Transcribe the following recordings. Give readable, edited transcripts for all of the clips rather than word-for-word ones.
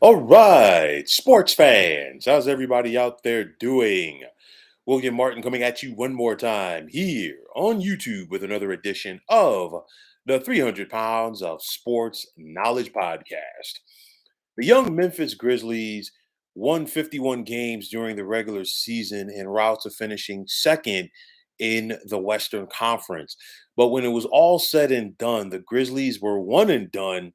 All right, sports fans, how's everybody out there doing? William Martin coming at you one more time here on YouTube with another edition of the 300 Pounds of Sports Knowledge Podcast. The young Memphis Grizzlies won 51 games during the regular season en route to finishing second in the Western Conference. But when it was all said and done, the Grizzlies were one and done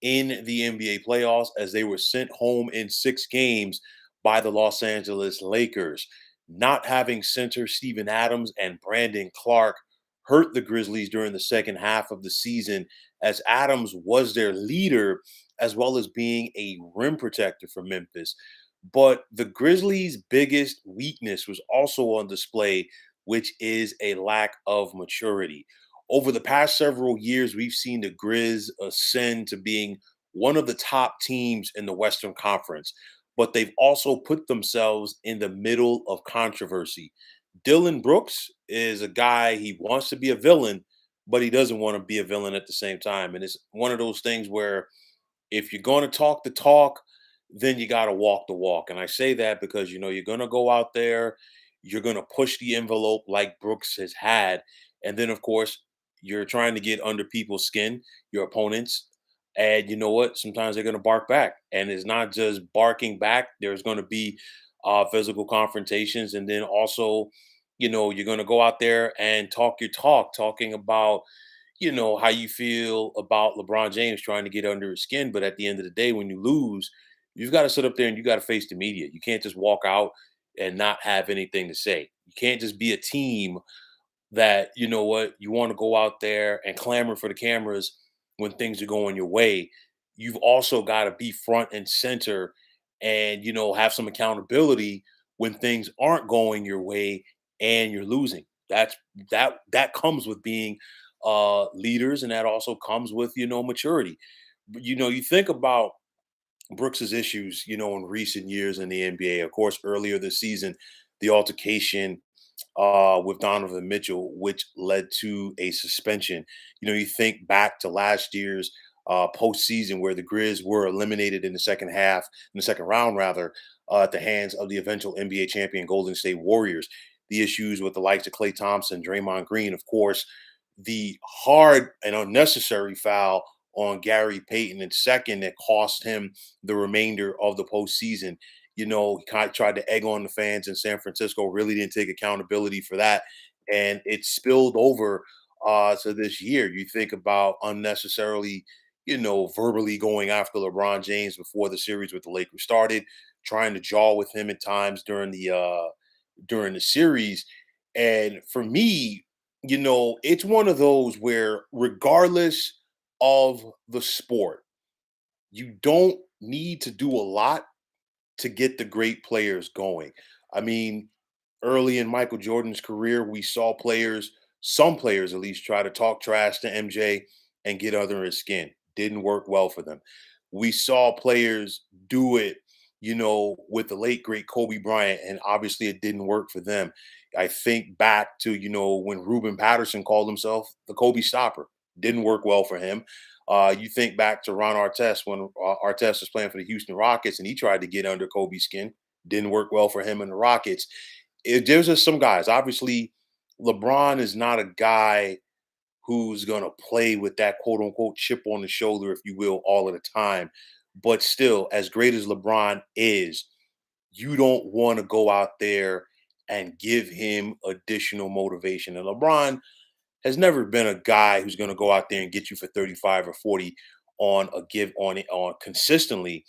in the NBA playoffs as they were sent home in 6 games by the Los Angeles Lakers. Not having center Steven Adams and Brandon Clark hurt the Grizzlies during the second half of the season, as Adams was their leader as well as being a rim protector for Memphis. But the Grizzlies' biggest weakness was also on display, which is a lack of maturity. Over the past several years, we've seen the Grizz ascend to being one of the top teams in the Western Conference, but they've also put themselves in the middle of controversy. Dillion Brooks is a guy, he wants to be a villain, but he doesn't want to be a villain at the same time. And it's one of those things where if you're going to talk the talk, then you got to walk the walk. And I say that because, you're going to go out there, you're going to push the envelope like Brooks has had. And then, of course, you're trying to get under people's skin, your opponents. And you know what? Sometimes they're going to bark back. And it's not just barking back, there's going to be physical confrontations. And then also, you're going to go out there and talk your talk, talking about how you feel about LeBron James trying to get under his skin. But at the end of the day, when you lose, you've got to sit up there and you got to face the media. You can't just walk out and not have anything to say. You can't just be a team that, you want to go out there and clamor for the cameras when things are going your way. You've also got to be front and center and, have some accountability when things aren't going your way and you're losing. That comes with being leaders, and that also comes with maturity. But you think about Brooks's issues, in recent years in the NBA. Of course, earlier this season, the altercation with Donovan Mitchell, which led to a suspension. You think back to last year's postseason where the Grizz were eliminated in the second half, in the second round rather, at the hands of the eventual NBA champion Golden State Warriors. The issues with the likes of Klay Thompson, Draymond Green, of course, the hard and unnecessary foul on Gary Payton in second that cost him the remainder of the postseason. He kind of tried to egg on the fans in San Francisco, really didn't take accountability for that. And it spilled over to this year. You think about unnecessarily, verbally going after LeBron James before the series with the Lakers started, trying to jaw with him at times during the series. And for me, it's one of those where regardless of the sport, you don't need to do a lot to get the great players going. I mean, early in Michael Jordan's career, we saw some players at least, try to talk trash to MJ and get under his skin. Didn't work well for them. We saw players do it, with the late great Kobe Bryant, and obviously it didn't work for them. I think back to, when Ruben Patterson called himself the Kobe Stopper. Didn't work well for him. You think back to Ron Artest when Artest was playing for the Houston Rockets and he tried to get under Kobe's skin. Didn't work well for him and the Rockets. There's just some guys. Obviously, LeBron is not a guy who's going to play with that quote unquote chip on the shoulder, if you will, all of the time. But still, as great as LeBron is, you don't want to go out there and give him additional motivation. And LeBron has never been a guy who's going to go out there and get you for 35 or 40 on a give on consistently.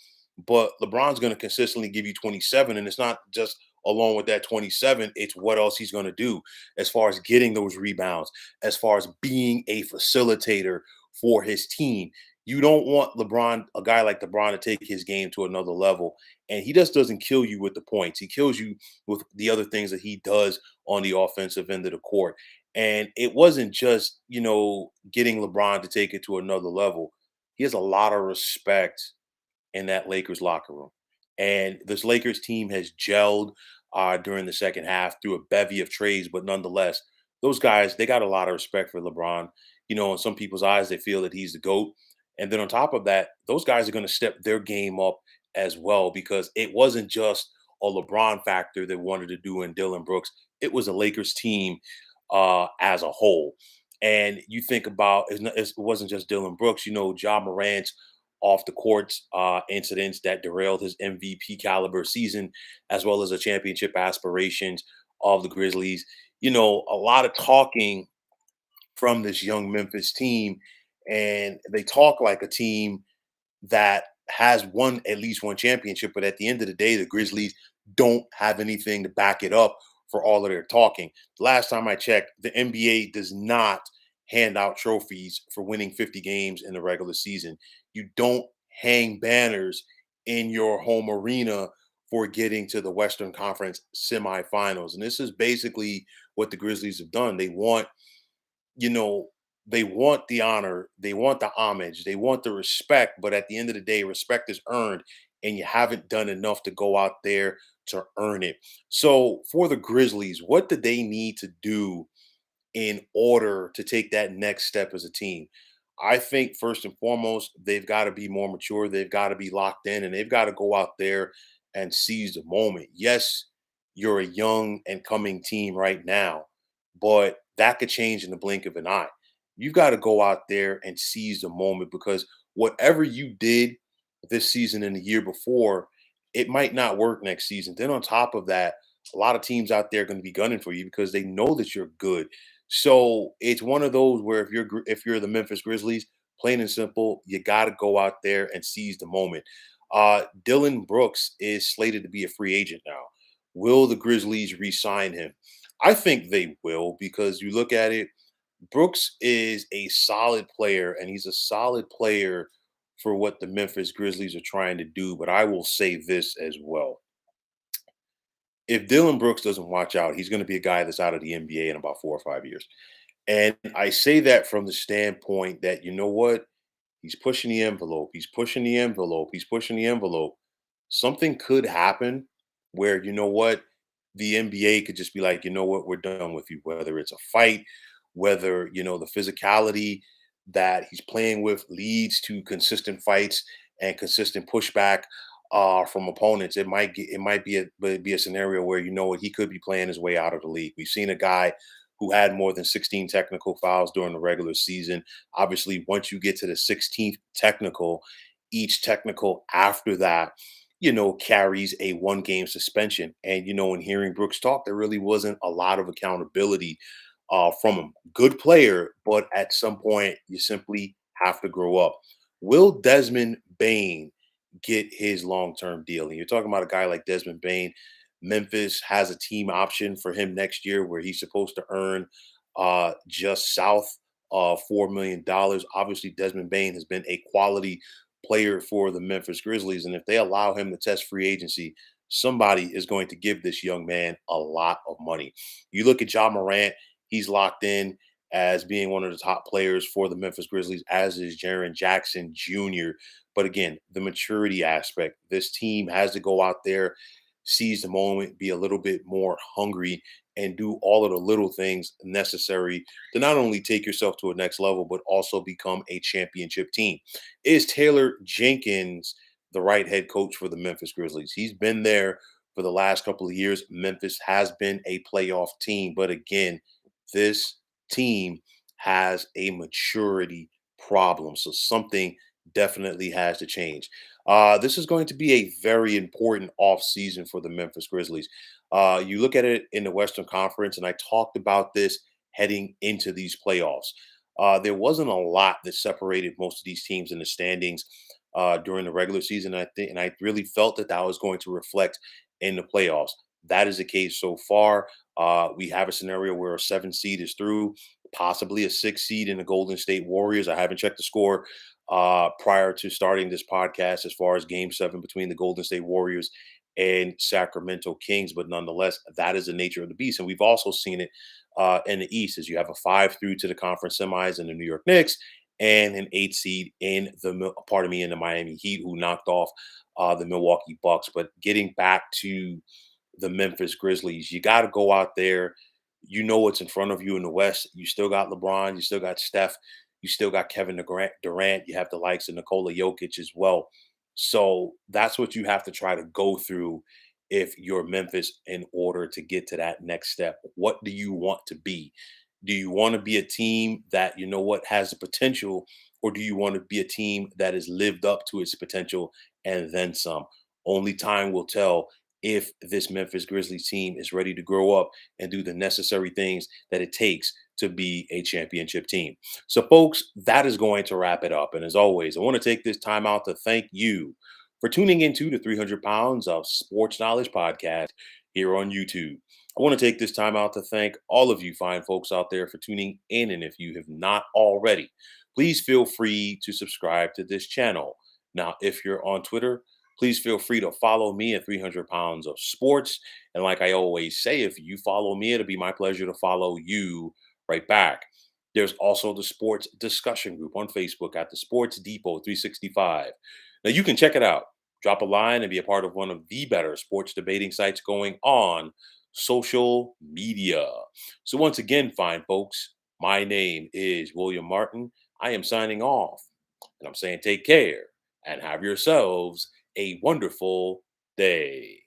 But LeBron's going to consistently give you 27. And it's not just along with that 27, it's what else he's going to do as far as getting those rebounds, as far as being a facilitator for his team. You don't want a guy like LeBron, to take his game to another level. And he just doesn't kill you with the points. He kills you with the other things that he does on the offensive end of the court. And it wasn't just, getting LeBron to take it to another level. He has a lot of respect in that Lakers locker room. And this Lakers team has gelled during the second half through a bevy of trades, but nonetheless, those guys, they got a lot of respect for LeBron. In some people's eyes, they feel that he's the GOAT. And then on top of that, those guys are going to step their game up as well because it wasn't just a LeBron factor that wanted to do in Dylan Brooks. It was a Lakers team as a whole. And you think about it wasn't just Dylan Brooks, Ja Morant's off the court incidents that derailed his MVP caliber season, as well as the championship aspirations of the Grizzlies. A lot of talking from this young Memphis team, and they talk like a team that has won at least one championship, but at the end of the day, the Grizzlies don't have anything to back it up for all of their talking. Last time I checked, the NBA does not hand out trophies for winning 50 games in the regular season. You don't hang banners in your home arena for getting to the Western Conference semifinals. And this is basically what the Grizzlies have done. You know, they want the honor, they want the homage, they want the respect, but at the end of the day, respect is earned, and you haven't done enough to go out there to earn it. So for the Grizzlies, what do they need to do in order to take that next step as a team? I think first and foremost, they've got to be more mature. They've got to be locked in and they've got to go out there and seize the moment. Yes, you're a young and coming team right now, but that could change in the blink of an eye. You've got to go out there and seize the moment because whatever you did this season and the year before, it might not work next season. Then on top of that, a lot of teams out there are going to be gunning for you because they know that you're good. So it's one of those where if you're the Memphis Grizzlies, plain and simple, you got to go out there and seize the moment. Dylan Brooks is slated to be a free agent now. Will the Grizzlies re-sign him? I think they will because you look at it, Brooks is a solid player, and he's a solid player for what the Memphis Grizzlies are trying to do. But I will say this as well: if Dylan Brooks doesn't watch out, he's going to be a guy that's out of the NBA in about 4 or 5 years. And I say that from the standpoint that, you know what? He's pushing the envelope. He's pushing the envelope. He's pushing the envelope. Something could happen where, you know what? The NBA could just be like, you know what? We're done with you. Whether it's a fight, whether, the physicality that he's playing with leads to consistent fights and consistent pushback from opponents, it might be a scenario where you know what he could be playing his way out of the league. We've seen a guy who had more than 16 technical fouls during the regular season. Obviously, once you get to the 16th technical, each technical after that, carries a 1 game suspension. And in hearing Brooks talk, there really wasn't a lot of accountability from him. Good player, but at some point you simply have to grow up. Will Desmond Bain get his long-term deal? And you're talking about a guy like Desmond Bain. Memphis has a team option for him next year where he's supposed to earn just south of $4 million. Obviously, Desmond Bain has been a quality player for the Memphis Grizzlies, and if they allow him to test free agency, somebody is going to give this young man a lot of money. You look at Ja Morant, he's locked in as being one of the top players for the Memphis Grizzlies, as is Jaren Jackson Jr. But again, the maturity aspect, this team has to go out there, seize the moment, be a little bit more hungry, and do all of the little things necessary to not only take yourself to a next level, but also become a championship team. Is Taylor Jenkins the right head coach for the Memphis Grizzlies? He's been there for the last couple of years. Memphis has been a playoff team, but again, this team has a maturity problem. So something definitely has to change. This is going to be a very important offseason for the Memphis Grizzlies. You look at it in the Western Conference, and I talked about this heading into these playoffs. There wasn't a lot that separated most of these teams in the standings during the regular season. And I really felt that that was going to reflect in the playoffs. That is the case so far. We have a scenario where a 7 seed is through, possibly a 6 seed in the Golden State Warriors. I haven't checked the score prior to starting this podcast as far as Game 7 between the Golden State Warriors and Sacramento Kings, but nonetheless, that is the nature of the beast. And we've also seen it in the East, as you have a 5 through to the conference semis in the New York Knicks and an 8 seed in in the Miami Heat, who knocked off the Milwaukee Bucks. But getting back to the Memphis Grizzlies, you got to go out there. You know what's in front of you in the West. You still got LeBron. You still got Steph. You still got Kevin Durant. You have the likes of Nikola Jokic as well. So that's what you have to try to go through if you're Memphis in order to get to that next step. What do you want to be? Do you want to be a team that, you know what, has the potential, or do you want to be a team that has lived up to its potential and then some? Only time will tell if this Memphis Grizzlies team is ready to grow up and do the necessary things that it takes to be a championship team. So, folks, that is going to wrap it up. And as always, I want to take this time out to thank you for tuning into the 300 Pounds of Sports Knowledge podcast here on YouTube. I want to take this time out to thank all of you fine folks out there for tuning in. And if you have not already, please feel free to subscribe to this channel. Now, if you're on Twitter, please feel free to follow me at 300 Pounds of Sports. And like I always say, if you follow me, it'll be my pleasure to follow you right back. There's also the sports discussion group on Facebook at the Sports Depot 365. Now you can check it out. Drop a line and be a part of one of the better sports debating sites going on social media. So once again, fine folks, my name is William Martin. I am signing off, and I'm saying take care and have yourselves a wonderful day.